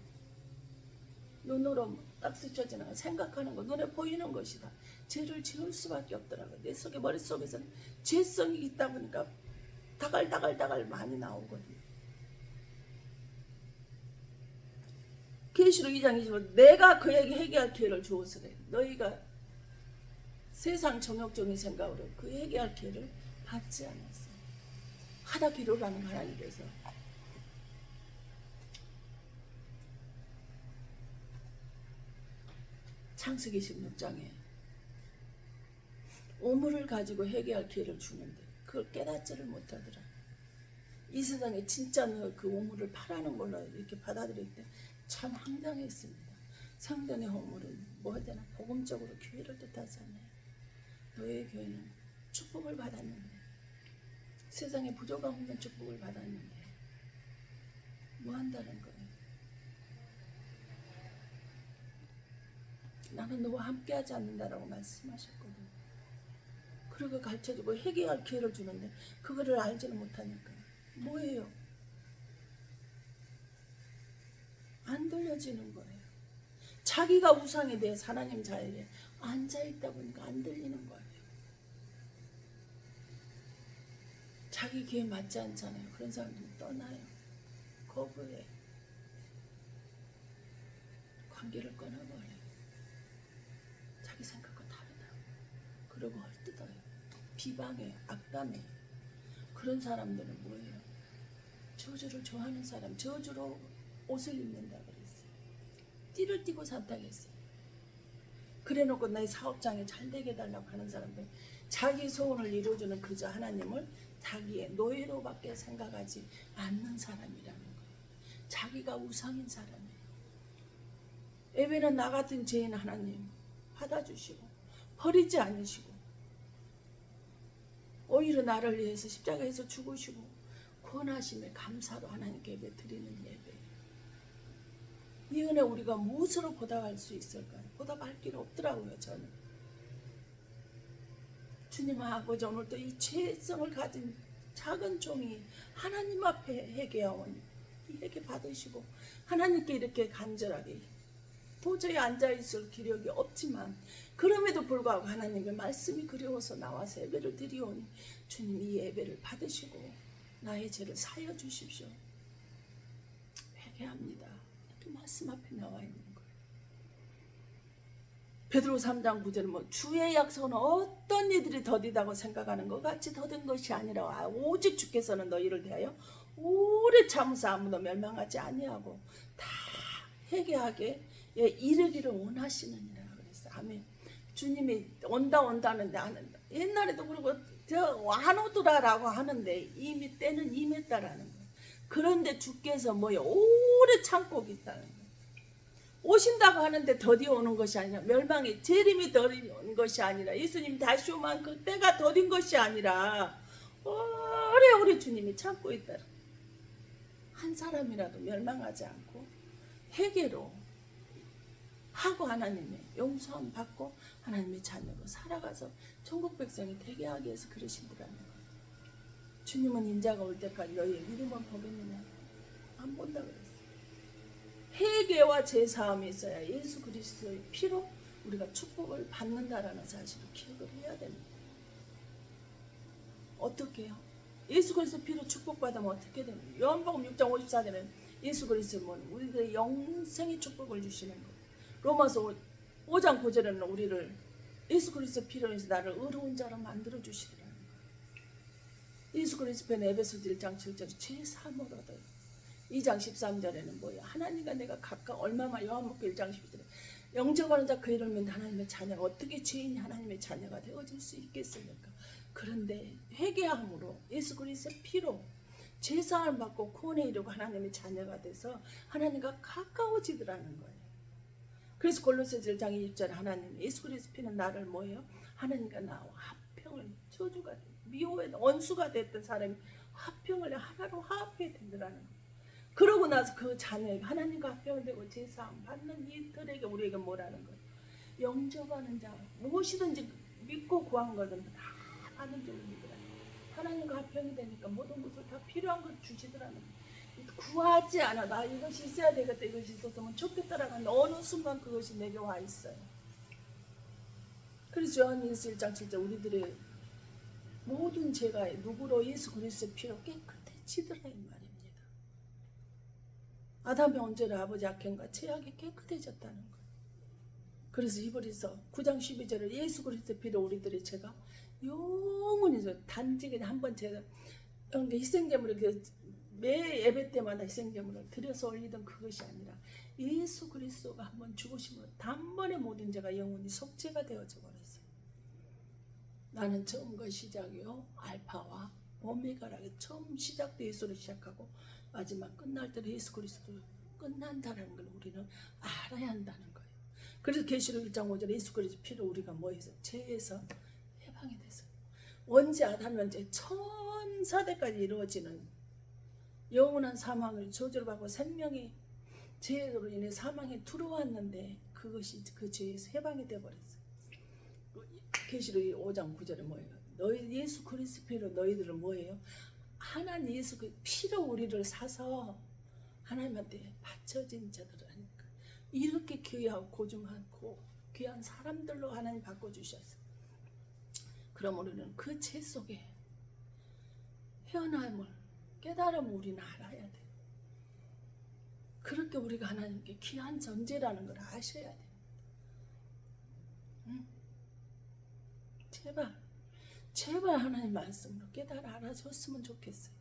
눈으로 딱 스쳐지는 생각하는 거 눈에 보이는 것이다. 죄를 지을 수밖에 없더라고요. 내 속에 머릿속에서는 죄성이 있다 보니까 다갈다갈 많이 나오거든요. 계시록 2장 25 내가 그에게 회개할 기회를 주었으래. 너희가 세상 정욕적인 생각으로 그 회개할 기회를 받지 않았어. 하다 기도라는 하나님께서 창세기 16장에 오물을 가지고 회개할 기회를 주는데 그걸 깨닫지를 못하더라. 이 세상에 진짜 너 그 오물을 파라는 걸로 이렇게 받아들일 때 참 황당했습니다. 성전의 오물은 뭐 하잖아. 복음적으로 교회를 뜻하잖아요. 너의 교회는 축복을 받았는데 세상에 부족함 없는 축복을 받았는데 뭐 한다는 거예요. 나는 너와 함께하지 않는다라고 말씀하셨거든요. 그리고 가르쳐주고 회개할 기회를 주는데 그거를 알지는 못하니까 뭐예요? 안 들려지는 거예요. 자기가 우상에 대해서 하나님 자리에 앉아있다 보니까 안 들리는 거예요. 자기 귀에 맞지 않잖아요. 그런 사람들은 떠나요. 거부해. 관계를 끊어버려요. 자기 생각과 다르다. 그러고 헐뜯어요. 비방해, 악담해. 그런 사람들은 뭐예요? 저주를 좋아하는 사람, 저주로 옷을 입는다 그랬어요. 띠를 띠고 산다고 했어요. 그래놓고 나의 사업장에 잘 되게 해달라고 하는 사람들, 자기 소원을 이루어주는 그저 하나님을 자기의 노예로밖에 생각하지 않는 사람이라는 거예요. 자기가 우상인 사람이에요. 예배는 나 같은 죄인 하나님 받아주시고 버리지 않으시고 오히려 나를 위해서 십자가에서 죽으시고 구원하심에 감사로 하나님께 예배 드리는 예배. 이 은혜 우리가 무엇으로 보답할 수 있을까요? 보답할 길 없더라고요. 저는 주님 아버지 오늘 또 이 죄성을 가진 작은 종이 하나님 앞에 회개하오니 이 회개 받으시고 하나님께 이렇게 간절하게 도저히 앉아있을 기력이 없지만 그럼에도 불구하고 하나님의 말씀이 그리워서 나와서 예배를 드리오니 주님 이 예배를 받으시고 나의 죄를 사여 주십시오. 회개합니다. 이렇게 말씀 앞에 나와 있는 거예요. 베드로 3장 9절은 뭐 주의 약속은 어떤 이들이 더디다고 생각하는 것 같이 더딘 것이 아니라 오직 주께서는 너희를 대하여 오래 참으사 아무도 멸망하지 아니하고 다 회개하게 이르기를 원하시느니라 그랬어요. 아멘. 주님이 온다는데 안 한다. 옛날에도 그러고 안 오더라라고 하는데 이미 때는 임했다라는 거예요. 그런데 주께서 뭐요? 오래 참고 있다는 거예요. 오신다고 하는데 더디 오는 것이 아니라 멸망이 재림이 더디 오는 것이 아니라 예수님 다시 오면 그 때가 더딘 것이 아니라 오래오래 주님이 참고 있다. 한 사람이라도 멸망하지 않고 회개로 하고 하나님의 용서함 받고 하나님의 자녀로 살아가서 천국 백성이 되게 하기 위해서 그러신다는 거예요. 주님은 인자가 올 때까지 너희의 믿음은 보겠느냐? 안 본다 그랬어요. 회개와 제사함이 있어야 예수 그리스도의 피로 우리가 축복을 받는다라는 사실을 기억을 해야 됩니다. 어떻게 해요? 예수 그리스도 피로 축복받으면 어떻게 됩니까? 요한복음 6장 54절에는 예수 그리스도는 우리들의 영생의 축복을 주시는 거예요. 로마서 5장 9절에는 우리를 예수 그리스도 피로 인해서 나를 의로운 자로 만들어 주시더라는 거예요. 예수 그리스도 피는 에베소서 1장 7절에 죄 사함을 얻어요. 2장 13절에는 뭐예요? 하나님과 내가 가까워 얼마나 요한복음 1장 12절에 영접하는 자 그 이름을 믿는 하나님의 자녀가 어떻게 죄인이 하나님의 자녀가 되어질 수 있겠습니까? 그런데 회개함으로 예수 그리스도의 피로 제사함을 받고 구원에 이르고 하나님의 자녀가 돼서 하나님과 가까워지더라는 거예요. 그래서 골로새서 1장 20절에 하나님 예수 그리스도 피는 나를 뭐예요? 하나님과 나와 화평을 저주가 미워의 원수가 됐던 사람이 화평을 하나로 화합해야 된다는 거예요. 그러고 나서 그 자녀에게 하나님과 합병되고 제사함 받는 이들에게 우리에게 뭐라는 거예요? 영접하는 자 무엇이든지 믿고 구한 것은 다 받는 줄 믿으라. 하나님과 합병이 되니까 모든 것을 다 필요한 걸 주시더라는 거예요. 구하지 않아. 나 이것이 있어야 되겠다. 이것이 있었으면 좋겠다라는 어느 순간 그것이 내게 와 있어요. 그래서 요한일서 1장 7절 우리들의 모든 죄가 누구로 예수 그리스도의 피로 깨끗해지더라 이 말입니다. 아담의 언제로 아버지 악행과 죄악이 깨끗해졌다는 거예요. 그래서 히브리서 9장 12절에 예수 그리스도의 피로 우리들의 죄가 영원히 단지 그냥 한번 죄가 희생제물을 매 예배 때마다 희생제물을 드려서 올리던 그것이 아니라 예수 그리스도가 한번 죽으심으로 단번에 모든 죄가 영원히 속죄가 되어져 버렸어요. 나는 처음과 시작이요 알파와 오메가라고 처음 시작도 예수로 시작하고 마지막 끝날 때는 예수 그리스도로 끝난다는 걸 우리는 알아야 한다는 거예요. 그래서 계시록 1장 5절에 예수 그리스도 피로 우리가 뭐해서 죄에서 해방이 됐어요. 원죄 아담 원죄 천사대까지 이루어지는 영원한 사망을 저주받고 생명이 죄로 인해 사망에 들어왔는데 그것이 그 죄에서 해방이 되어버렸어요. 계시록 5장 9절에 뭐예요? 너희 예수 그리스도 피로 너희들은 뭐예요? 하나님 예수 그 피로 우리를 사서 하나님한테 바쳐진 자들이니까 이렇게 귀하고 고중하고 귀한 사람들로 하나님 바꿔주셨어요. 그럼 우리는 그 죄 속에 헤어남을 깨달음을 우리는 알아야 돼요. 그렇게 우리가 하나님께 귀한 존재라는 걸 아셔야 돼요. 제발 하나님 말씀으로 깨달아 알아줬으면 좋겠어요.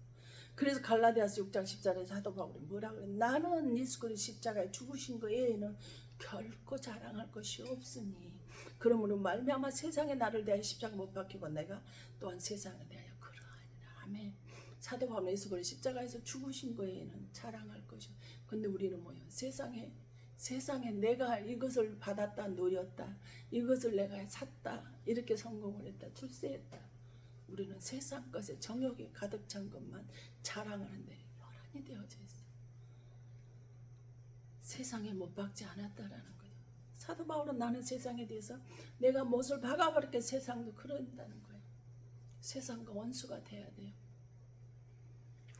그래서 갈라디아서 6장 10절에 사도 바울이 뭐라 그래? 나는 예수 그리스도 십자가에 죽으신 것 외에는 결코 자랑할 것이 없으니 그러므로 말미암아 세상에 나를 대하여 십자가 못 박히고 내가 또한 세상에 대하여 그러하니라. 아멘. 사도 바울은 예수 그리스도 십자가에서 죽으신 것 외에는 자랑할 것이 없어요. 근데 우리는 뭐예요? 세상에 내가 이것을 받았다 누렸다 이것을 내가 샀다 이렇게 성공을 했다 출세했다 우리는 세상 것에 정욕이 가득 찬 것만 자랑하는데 혈안이 되어져 있어요. 세상에 못 박지 않았다라는 거죠. 사도 바울은 나는 세상에 대해서 내가 못을 박아버릴게 세상도 그런다는 거예요. 세상과 원수가 돼야 돼요.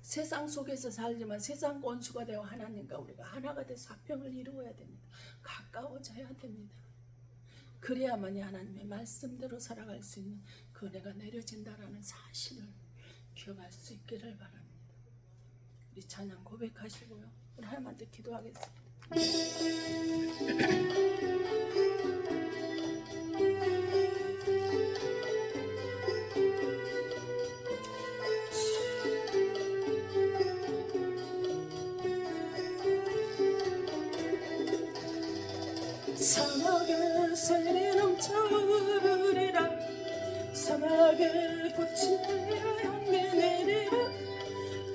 세상 속에서 살지만 세상과 원수가 되어 하나님과 우리가 하나가 돼서 화평을 이루어야 됩니다. 가까워져야 됩니다. 그래야만이 하나님의 말씀대로 살아갈 수 있는 그 은혜가 내려진다라는 사실을 기억할 수 있기를 바랍니다. 우리 찬양 고백하시고요. 우리 하나님한테 기도하겠습니다. 사막에 샘이 넘쳐흐르리라 사막에 꽃이 피어 향기 내리라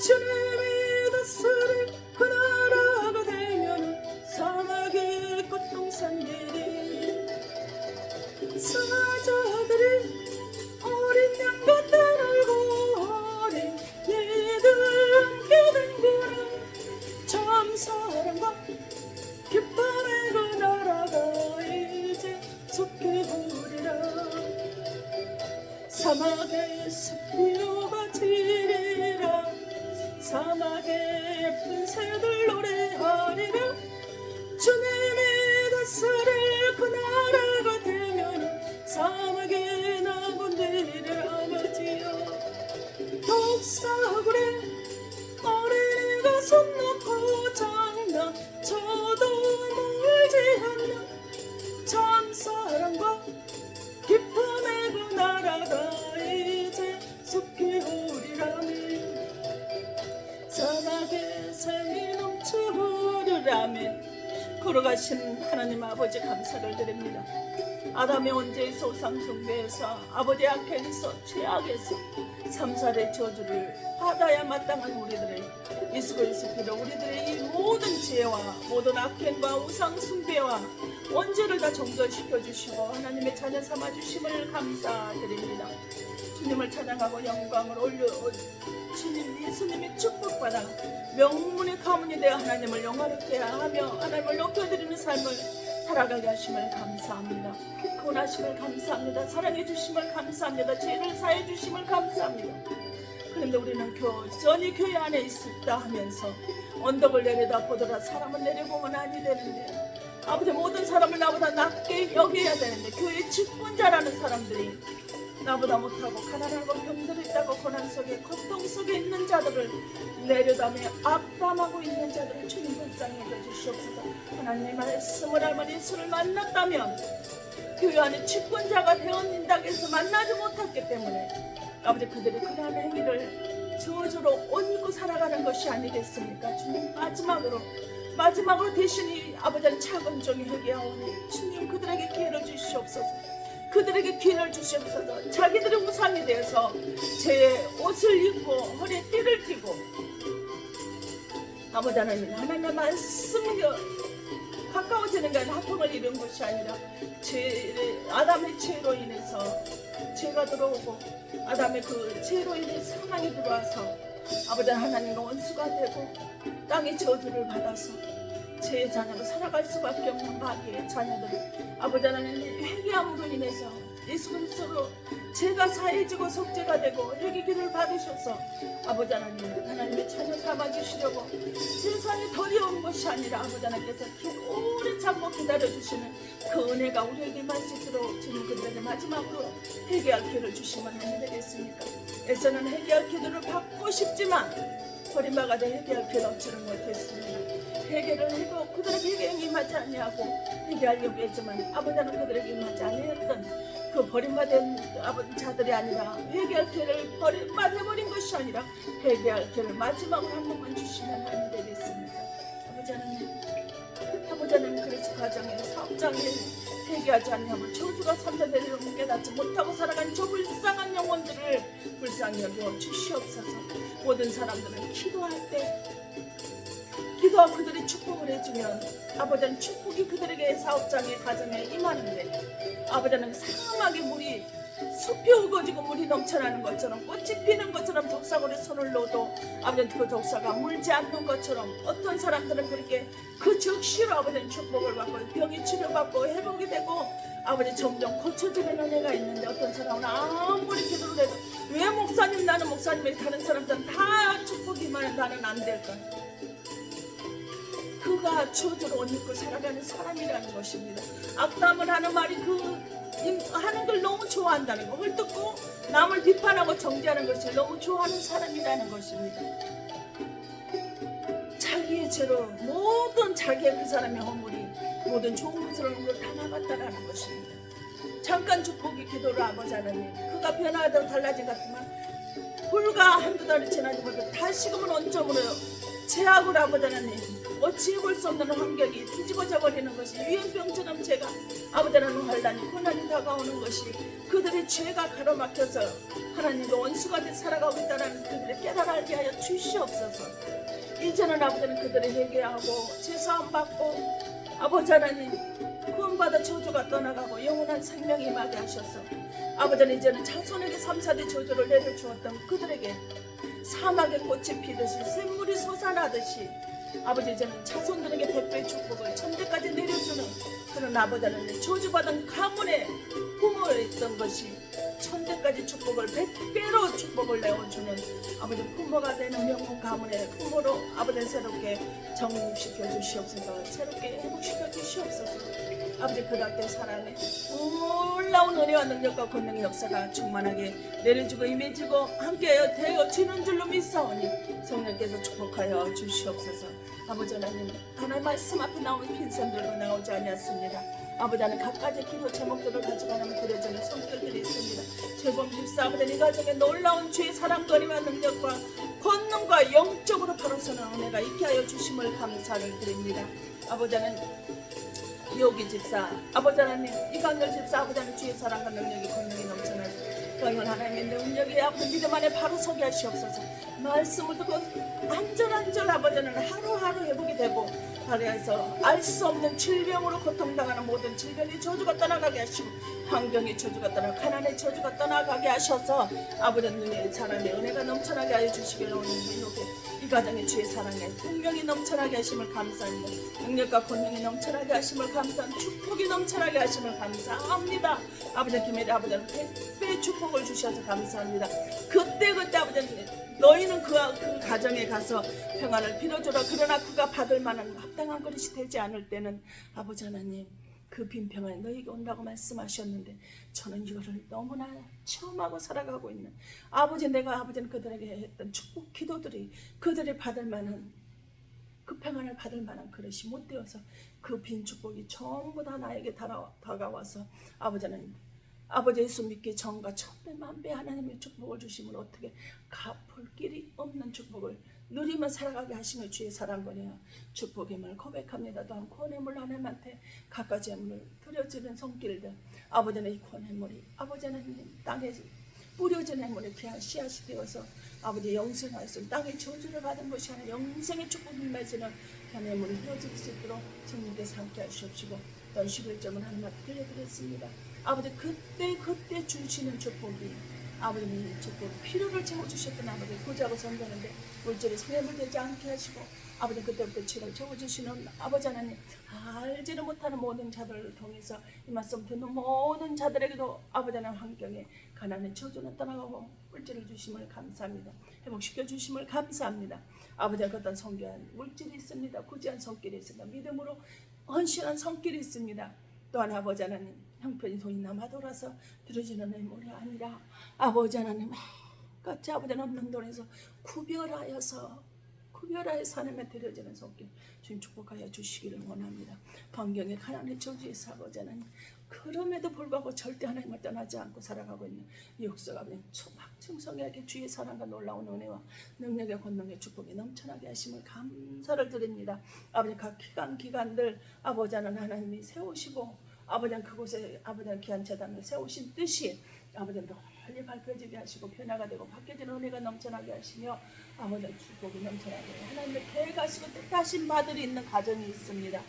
주님이 다스릴 그 나라가 되면 사막의 꽃동산들이 사자들이 어린 양과 따르고 어린이들 함께 댕기는 참 사랑과 기쁨의 그 나라가 속히 오리라. 사막에 숲피어가 지리라. 사막에 예쁜 새들 노래하리라. 주님이 다스릴 그 나라가 되면 사막에 나곤들이라 맞지요. 독사구레 어린이가 손 놓고 장난 저도 멀지 않나. 참사랑과 기쁨의 그 나라가 이제 속히 오리라며. 사막에 샘이 넘쳐흐르라며. 걸어가신 하나님 아버지 감사를 드립니다. 아담의 원죄에서 우상숭배에서 아버지 악행에서 죄악에서 3살의 저주를 받아야 마땅한 우리들의 예수 그리스도로 우리들의 이 모든 죄와 모든 악행과 우상숭배와 원죄를 다 정결시켜 주시고 하나님의 자녀 삼아 주심을 감사드립니다. 주님을 찬양하고 영광을 올려 주님 예수님의 축복받아 명문의 가문이 되어 하나님을 영화롭게 하며 하나님을 높여드리는 삶을 살아가게 하심을 감사합니다. 구원하심을 감사합니다. 사랑해 주심을 감사합니다. 죄를 사해 주심을 감사합니다. 그런데 우리는 여전히 교회 안에 있다 하면서 언덕을 내려다 보더라 사람을 내려보면 아니 되는데 아버지 모든 사람을 나보다 낮게 여겨야 되는데 교회 직분자라는 사람들이 나보다 못하고 가난하고 병들어 있다고 고난 속에 고통 속에 있는 자들을 내려다며 악담하고 있는 자들을 주님 불쌍히 여겨주시옵소서. 하나님의 말씀을 알면 예수를 만났다면 교회 안에 직분자가 되었는다고 해서 만나지 못했기 때문에 아버지 그들이 그러한 행위를 저주로 옷 입고 살아가는 것이 아니겠습니까? 주님 마지막으로 대신이 아버지는 작은 종이 회개하오니 주님 그들에게 기회를 주시옵소서. 그들에게 기회를 주시옵소서. 자기들의 우상이 되어서 제 옷을 입고 허리에 띠를 띠고 아버지 하나님의 말씀이 가까워지는 게 아니라 합성을 이룬 것이 아니라 아담의 죄로 인해서 죄가 들어오고 아담의 그 죄로 인해 사망이 들어와서 아버지 하나님과 원수가 되고 땅의 저주를 받아서 죄의 자녀로 살아갈 수밖에 없는 마귀의 자녀들을 아버지 하나님 회개함으로 인해서 예수 그리스도로 죄가 사해지고 속죄가 되고 회개기를 받으셔서 아버지 하나님의 자녀 삼아주시려고 세상에 덜이 온 것이 아니라 아버지 하나님께서 오래 참고 기다려주시는 그 은혜가 우리에게 임할 수 있도록 주님 그들에게 마지막으로 회개할 기회를 주시면 안 되겠습니까? 애써는 회개할 기회를 받고 싶지만 버림받아 회개할 기회를 얻지는 못했습니다. 회개를 해도 그들에게 회개에 임하지 아니하고 회개하려고 했지만 아버지는 그들에게 임하지 아니했던 그 버림받은 아버지 자들이 아니라 회개할 기회를 버림받아버린 것이 아니라 회개할 기회를 마지막으로 한 번만 주시면 안 되겠습니까? 아버지 하나님 그리스 가정에 사업장에 회개하지 않냐면 저주가 3대 내려오는 깨닫지 못하고 살아간 저 불쌍한 영혼들을 불쌍히 여겨 주시옵소서. 모든 사람들은 기도할 때 기도하고 그들이 축복을 해주면 아버지는 축복이 그들에게 사업장에 가정에 임하는데 아버지는 사막에 물이 숲이 우거지고 물이 넘쳐나는 것처럼 꽃이 피는 것처럼 독사골에 손을 넣어도 아버지는 그 독사가 물지 않는 것처럼 어떤 사람들은 그렇게 그 즉시로 아버지는 축복을 받고 병이 치료받고 회복이 되고 아버지 점점 고쳐지는 은혜가 있는데 어떤 사람은 아무리 기도를 해도 왜 목사님 나는 목사님이 다른 사람들은 다 축복이 많은 나는 안 될까? 그가 저주로 옷 입고 살아가는 사람이라는 것입니다. 악담을 하는 말이 하는 걸 너무 좋아한다는 거, 헐뜯고 남을 비판하고 정죄하는 것을 너무 좋아하는 사람이라는 것입니다. 자기의 죄로 모든 자기의 그 사람의 허물이 모든 좋은 것을 다 나갔다라는 것입니다. 잠깐 축복이 기도를 아버지 하나님 그가 변화하다 달라진 것 같지만 불과 한두 달이 지나지 못해 다시금은 원점으로 죄악을 아버지 하나님 어찌해볼 수 없는 환경이 뒤집어져 버리는 것이 유행병처럼 죄가 아버지 하나님 환란이 고난이 다가오는 것이 그들의 죄가 가로막혀서 하나님과 원수가 돼 살아가고 있다는 그들의 깨달게 하여 주시옵소서. 이제는 아버지는 그들의 회개하고 죄사함 받고 아버지 하나님 구원받아 저주가 떠나가고 영원한 생명이 임하게 하셔서 아버지는 이제는 자손에게 3, 4대 저주를 내려주었던 그들에게 사막에 꽃이 피듯이 샘물이 솟아나듯이 아버지 이제는 자손들에게 백배의 축복을 천대까지 내려주는 그런 아버지 하나님 저주받은 가문의 부모였던 것이 천대까지 축복을 100배로 축복을 내어주는 아버지 부모가 되는 명문 가문의 부모로 아버지 새롭게 정립시켜 주시옵소서. 새롭게 회복시켜 주시옵소서. 아버지 그럴 때 사랑에 놀라운 은혜와 능력과 권능의 역사가 충만하게 내려주고 임해지고 함께하여 되어지는 줄로 믿사오니 성령께서 축복하여 주시옵소서. 아버지 하나님 하나님 말씀 앞에 나온 빈손들로 나오지 아니었습니다. 아버지 하나님 각가지 기도 제목들을 가지고 하나님 드려지는 성결들이 있습니다. 죄범 집사 아버지 이 가정에 놀라운 주의 사랑거리와 능력과 권능과 영적으로 바로 서는 은혜가 있게 하여 주심을 감사를 드립니다. 아버지 하나님 여기 집사 아버지 하나님 이강렬 집사 아버지 하나님 주의 사랑과 능력이 권능이 넘쳐나서 강렬 하나님의 능력이 아버지 믿음 안에 바로 서게 하시옵소서. 말씀을 듣고 안절안절 아버지 하나님 하루하루 회복이 되고 하루에서 알 수 없는 질병으로 고통당하는 모든 질병의 저주가 떠나가게 하시고 환경의 저주가 떠나 가난의 저주가 떠나가게 하셔서 아버지 눈에 사랑의 은혜가 넘쳐나게 하여 주시기를 오늘 이 가정의 주의 사랑에 생명이 넘쳐나게 하심을 감사합니다. 능력과 권능이 넘쳐나게 하심을 감사합니다. 축복이 넘쳐나게 하심을 감사합니다. 아버지 김혜리 아버지는 100배의 축복을 주셔서 감사합니다. 그때 아버지는 너희는 그 가정에 가서 평안을 빌어주라. 그러나 그가 받을 만한 합당한 그릇이 되지 않을 때는 아버지 하나님 그 빈평안이 너희에게 온다고 말씀하셨는데 저는 이거를 너무나 체험하고 살아가고 있는 아버지 내가 아버지는 그들에게 했던 축복 기도들이 그들이 받을 만한 그 평안을 받을 만한 그릇이 못 되어서 그 빈 축복이 전부 다 나에게 다가와서 아버지 하나님 아버지 예수 믿기 전과 천배 만배 하나님의 축복을 주시면 어떻게 갚을 길이 없는 축복을 누리며 살아가게 하시는 주의 사랑거리와 축복임을 고백합니다. 또한 권해물 하나님한테 갖가지 예물을 드려지는 손길들 아버지는 이 권해물이 아버지 하나님 땅에 뿌려진 해물이 귀한 씨앗이 되어서 아버지 영생하였음 땅의 저주를 받은 것이 아니라 영생의 축복이 맺는 권해물이 흘러질 수 있도록 성령께서 함께 하시옵시고 또한 11점은 하나님께 들려드렸습니다. 아버지 그때 주시는 축복이 아버님이 축복 필요를 채워주셨던 아버지 구자고 선거하는데 물질이 손해물 되지 않게 하시고 아버지 그때부터 치를 채워주시는 아버지 하나님 알지를 못하는 모든 자들을 통해서 이 말씀 듣는 모든 자들에게도 아버지 하나님 환경에 가난의 저주는 떠나가고 물질을 주심을 감사합니다. 회복시켜 주심을 감사합니다. 아버지가 어떤 성교한 물질이 있습니다. 구제한 손길이 있습니다. 믿음으로 헌신한 손길이 있습니다. 또한 아버지 하나님 형편이 돈이 남아 돌아서 들어지는 애물이 아니라 아버지 하나님 같이 아버지는 없는 돈에서 구별하여서 하나님의 드려지는 손길 주님 축복하여 주시기를 원합니다. 환경에 가난의 저주에서 아버지 하나님 그럼에도 불구하고 절대 하나님을 떠나지 않고 살아가고 있는 육성 아버지 초막층성에게 주의 사랑과 놀라운 은혜와 능력의 권능의 축복이 넘쳐나게 하심을 감사를 드립니다. 아버지 각 기관들 아버지 하나님이 세우시고 아버지는 그곳에 아버지는 귀한 재단을 세우신 뜻이 아버지는 널리 밝혀지게 하시고 변화가 되고 바뀌어지는 은혜가 넘쳐나게 하시며 아버지는 축복이 넘쳐나게 하나님의 계획하시고 뜻하신 바들이 있는 가정이 있습니다.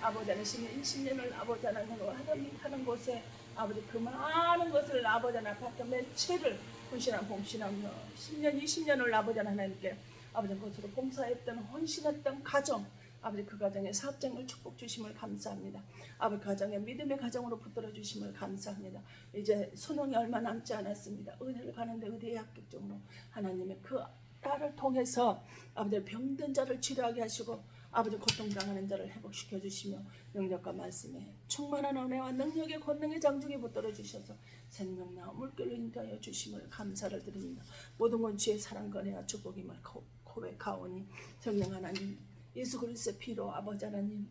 아버지는 20년을 아버지 하나님으로 하는 곳에 아버지 그 많은 것을 아버지 하나님 매체를 헌신한 봉신하며 10년 20년을 아버지 하나님께 아버지 것으로 봉사했던 헌신했던 가정 아버지 그 가정의 사업장을 축복 주심을 감사합니다. 아버지 가정의 믿음의 가정으로 붙들어 주심을 감사합니다. 이제 수능이 얼마 남지 않았습니다. 의대를 가는데 의대에 합격적으로 하나님의 그 딸을 통해서 아버지 병든 자를 치료하게 하시고 아버지 고통당하는 자를 회복시켜 주시며 능력과 말씀에 충만한 은혜와 능력의 권능의 장중에 붙들어 주셔서 생명나 물결로 인도하여 주심을 감사를 드립니다. 모든 건 주의 사랑과 은혜와 축복임을 고백하오니 성령 하나님 예수 그리스도의 피로 아버지 하나님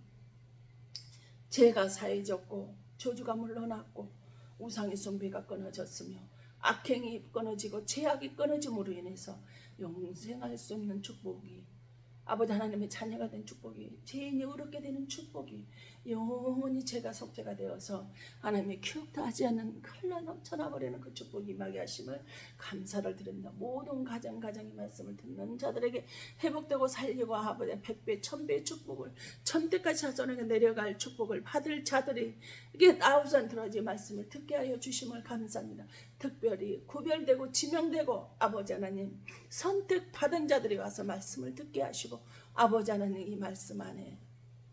죄가 사해졌고 저주가 물러났고 우상의 숭배가 끊어졌으며 악행이 끊어지고 죄악이 끊어짐으로 인해서 영생할 수 있는 축복이 아버지 하나님의 자녀가 된 축복이 죄인이 의롭게 되는 축복이 영원히 죄가 속죄가 되어서 하나님의 기억도 하지 않는 흘러 넘쳐나버리는 그 축복이 임하게 하심을 감사를 드립니다. 모든 가정이 말씀을 듣는 자들에게 회복되고 살리고 아버지 100배 1000배의 축복을 천대까지 자손에게 내려갈 축복을 받을 자들이 이게 아우산 들어지 말씀을 듣게 하여 주심을 감사합니다. 특별히 구별되고 지명되고 아버지 하나님 선택받은 자들이 와서 말씀을 듣게 하시고 아버지 하나님 이 말씀 안에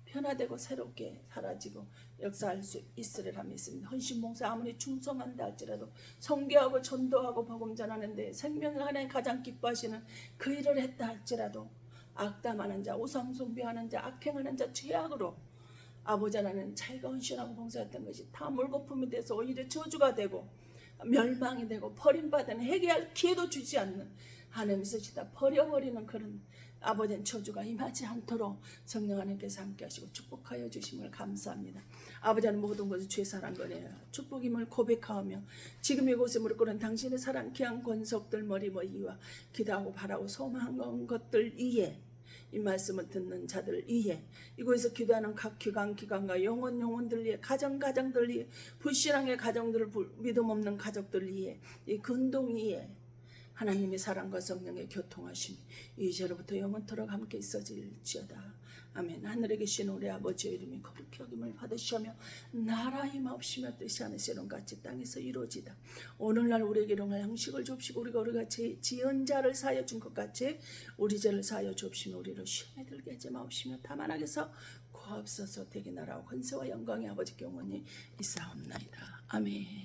변화되고 새롭게 사라지고 역사할 수 있으리라 믿습니다. 헌신봉사 아무리 충성한다 할지라도 선교하고 전도하고 복음 전하는 데 생명을 하나님 가장 기뻐하시는 그 일을 했다 할지라도 악담하는 자, 우상 숭배하는 자, 악행하는 자, 죄악으로 아버지 하나님 자기가 헌신하고 봉사했던 것이 다 물거품이 돼서 오히려 저주가 되고 멸망이 되고 버림받은 회개할 기회도 주지 않는 하나님의 쓰시다 버려버리는 그런 아버지는 저주가 임하지 않도록 성령 하나님께서 함께 하시고 축복하여 주심을 감사합니다. 아버지는 모든 것을 죄사한 거네요. 축복임을 고백하며 지금 이곳에 무릎 꿇은 당신의 사랑 귀한 권속들 머리머 이와 기도하고 바라고 소망한 것들 위에 이 말씀을 듣는 자들 위에 이곳에서 기도하는 각 기관과 영혼들 위에 가정들 위에 불신앙의 가정들 믿음 없는 가족들 위에 이 근동 위에 하나님의 사랑과 성령의 교통하심이 이제로부터 영원토록 함께 있어질지어다. 아멘. 하늘에 계신 우리 아버지의 이름이 거룩히 여김을 받으시며 나라의 마옵시며 뜻이 하늘처럼 같이 땅에서 이루어지다. 오늘날 우리에게 일용할 양식을 줍시고 우리가 지은 자를 사하여 준 것 같이 우리 죄를 사하여 줍시며 우리를 시험에 들게 하지 마옵시며 다만 악에서 구하옵소서. 대개 나라와 권세와 영광의 아버지께 영원히 있사옵나이다. 아멘.